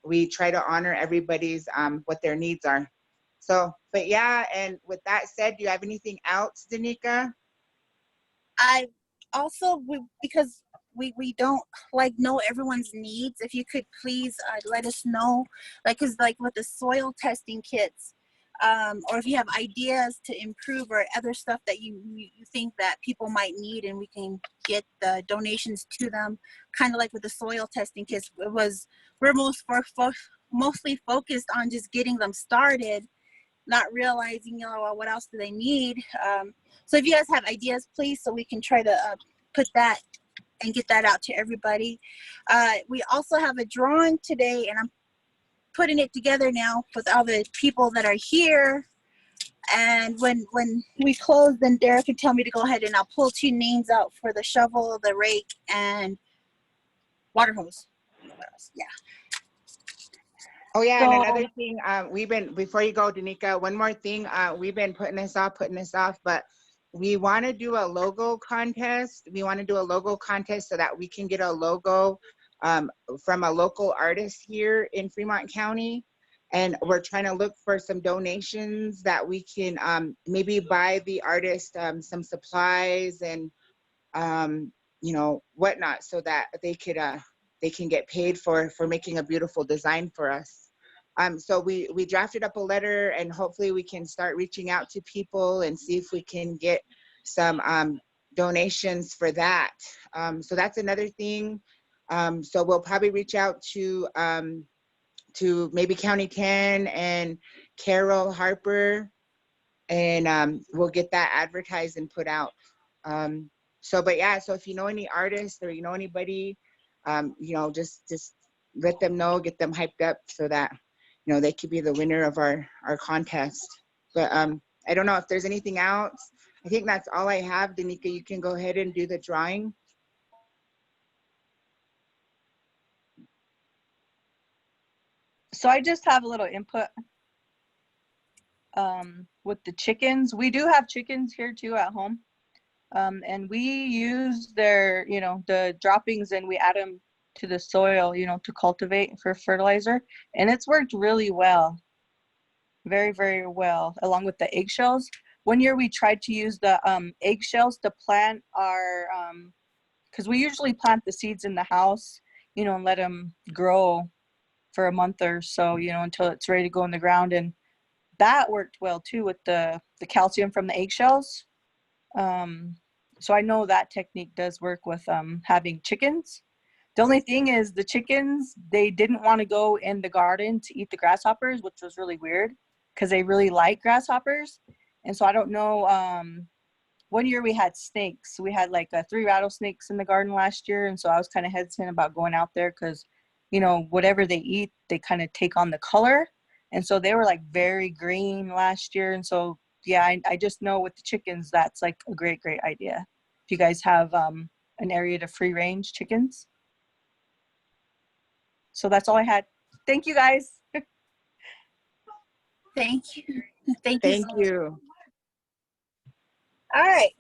we try to honor everybody's what their needs are. So, but yeah, and with that said, do you have anything else, Danica? I also, because we don't know everyone's needs, if you could please let us know, because with the soil testing kits, or if you have ideas to improve or other stuff that you think that people might need, and we can get the donations to them, kind of like with the soil testing kits. We're mostly focused on just getting them started, not realizing what else do they need. So if you guys have ideas, please, so we can try to put that and get that out to everybody. We also have a drawing today, and I'm putting it together now with all the people that are here. And when we close, then Derek can tell me to go ahead and I'll pull 2 names out for the shovel, the rake, and water hose. Yeah. Oh yeah, and So another thing, we've been, before you go, Danica, one more thing, we've been putting this off, but we want to do a logo contest. We want to do a logo contest so that we can get a logo from a local artist here in Fremont County. And we're trying to look for some donations that we can maybe buy the artist some supplies and you know, whatnot, so that they can get paid for making a beautiful design for us. So we drafted up a letter, and hopefully we can start reaching out to people and see if we can get some donations for that. So that's another thing. So we'll probably reach out to maybe County 10 and Carol Harper, and we'll get that advertised and put out. But yeah, so if you know any artists or you know anybody, you know, just let them know, get them hyped up so that, you know, they could be the winner of our contest. But I don't know if there's anything else. I think that's all I have. Danica, you can go ahead and do the drawing. So I just have a little input with the chickens. We do have chickens here too at home. And we use their, you know, the droppings, and we add them to the soil, you know, to cultivate for fertilizer. And it's worked really well. Very, very well, along with the eggshells. One year we tried to use the eggshells to plant our, because we usually plant the seeds in the house, you know, and let them grow for a month or so, you know, until it's ready to go in the ground. And that worked well too with the calcium from the eggshells. So I know that technique does work with having chickens. The only thing is the chickens, they didn't want to go in the garden to eat the grasshoppers, which was really weird because they really like grasshoppers. And so I don't know, one year we had snakes. We had like 3 rattlesnakes in the garden last year. And so I was kind of hesitant about going out there because, you know, whatever they eat, they kind of take on the color. And so they were like very green last year. And so, yeah, I just know with the chickens, that's like a great, great idea. If you guys have an area to free range chickens. So that's all I had. Thank you guys. thank you. Thank you Thank so much. you. All right.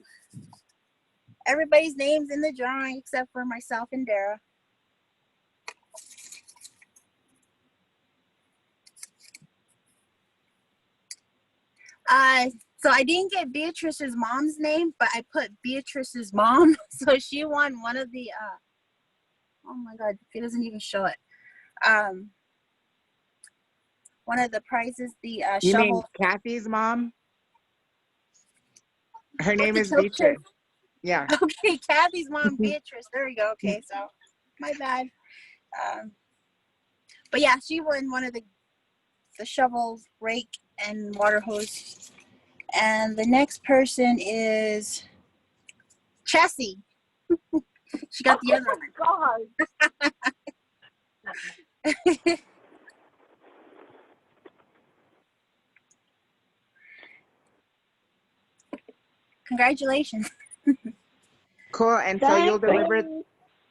Everybody's name's in the drawing except for myself and Dara. So I didn't get Beatrice's mom's name, but I put Beatrice's mom. So she won one of the, oh my God, it doesn't even show it. One of the prizes, the You mean shovel. Kathy's mom? Her With name the is choke chair. Beatrice. Yeah. Okay, Kathy's mom, Beatrice. There we go. Okay, so my bad. But yeah, she won one of the shovels, rake, and water hose. And the next person is Chessie. She got the other one. God. Congratulations. Cool. And so you'll deliver,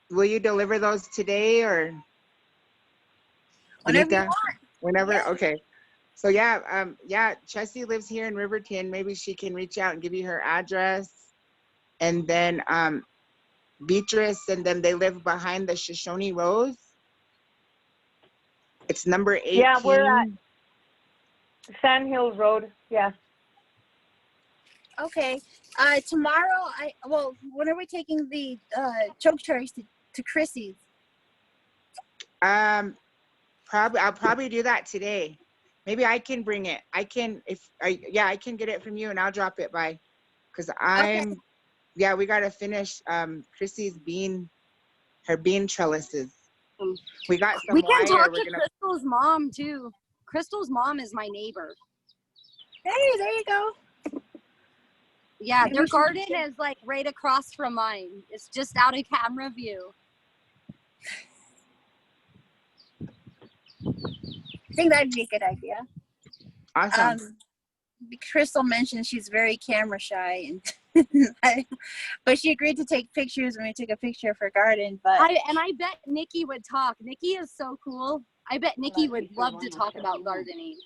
will you deliver those today or? Whenever you Danica? want. Whenever? Yeah. Okay. So yeah, yeah, Chessie lives here in Riverton. Maybe she can reach out and give you her address. And then Beatrice, and then they live behind the Shoshone Rose. It's number 18. Yeah, we're at Sand Hills Road. Yeah. Okay. Tomorrow, when are we taking the choke cherries to Chrissy's? I'll probably do that today. Maybe I can bring it. I can, I can get it from you and I'll drop it by. Cause we gotta finish Chrissy's her bean trellises. We got some We can wire. talk to Crystal's mom too. Crystal's mom is my neighbor. Hey, there you go. Yeah, Maybe their garden is like right across from mine. It's just out of camera view. I think that'd be a good idea. Awesome. Crystal mentioned she's very camera shy, and but she agreed to take pictures when we took a picture of her garden. But I bet Nikki would talk. Nikki is so cool. I bet Nikki would love to talk about gardening.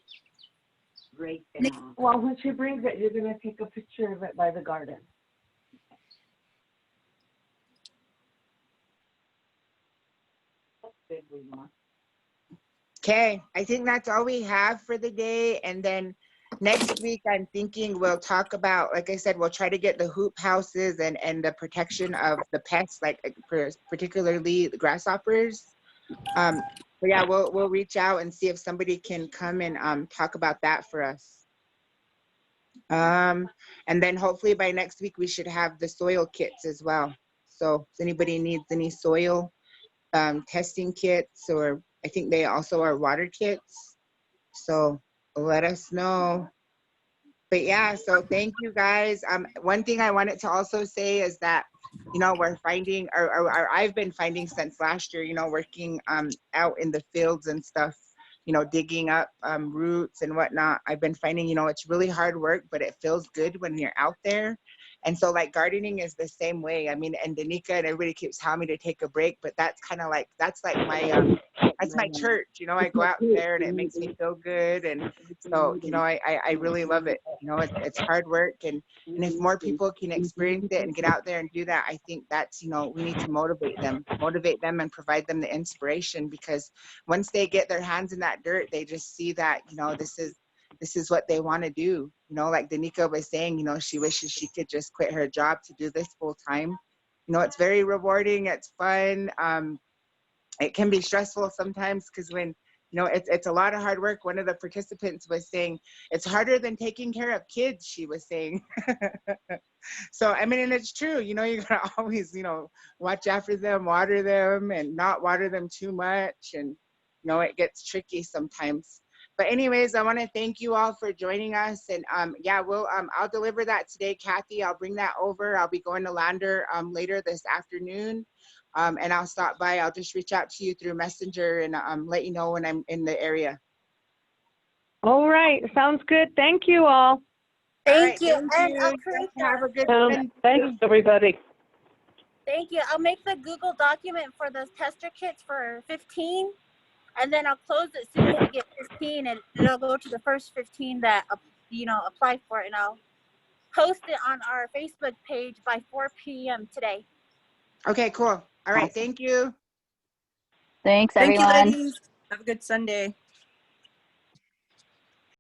Great. Well, when she brings it, you're gonna take a picture of it by the garden. Okay, I think that's all we have for the day. And then next week, I'm thinking we'll talk about, like I said, we'll try to get the hoop houses and the protection of the pests, like particularly the grasshoppers. But yeah, we'll reach out and see if somebody can come and talk about that for us. And then hopefully by next week we should have the soil kits as well. So if anybody needs any soil testing kits, or I think they also are water kits. So let us know. But yeah, so thank you guys. One thing I wanted to also say is that, you know, we're finding, or I've been finding since last year, you know, working out in the fields and stuff, you know, digging up roots and whatnot. I've been finding, you know, it's really hard work, but it feels good when you're out there. And so like gardening is the same way. I mean, and Danica and everybody keeps telling me to take a break, but that's kind of like, that's like that's my church, you know. I go out there and it makes me feel good. And so, you know, I really love it. You know, it's hard work, and if more people can experience it and get out there and do that, I think that's, you know, we need to motivate them and provide them the inspiration, because once they get their hands in that dirt, they just see that, you know, this is what they want to do. You know, like Danica was saying, you know, she wishes she could just quit her job to do this full time. You know, it's very rewarding. It's fun. It can be stressful sometimes, because when, you know, it's a lot of hard work. One of the participants was saying it's harder than taking care of kids, she was saying. So I mean, and it's true, you know, you gotta always, you know, watch after them, water them, and not water them too much. And you know, it gets tricky sometimes. But anyways, I want to thank you all for joining us. And yeah, I'll deliver that today, Kathy. I'll bring that over. I'll be going to Lander later this afternoon. And I'll stop by. I'll just reach out to you through Messenger and let you know when I'm in the area. All right, sounds good. Thank you all. thank you. Thank And you. Have a good one. Thanks, everybody. thank you. I'll make the Google document for those tester kits for 15, and then I'll close it as soon as we get 15, and it'll go to the first 15 that you know, apply for it, and I'll post it on our Facebook page by 4 p.m. today. Okay, cool. All right, thank you. Thanks, Thank you, everyone. ladies. Have a good Sunday.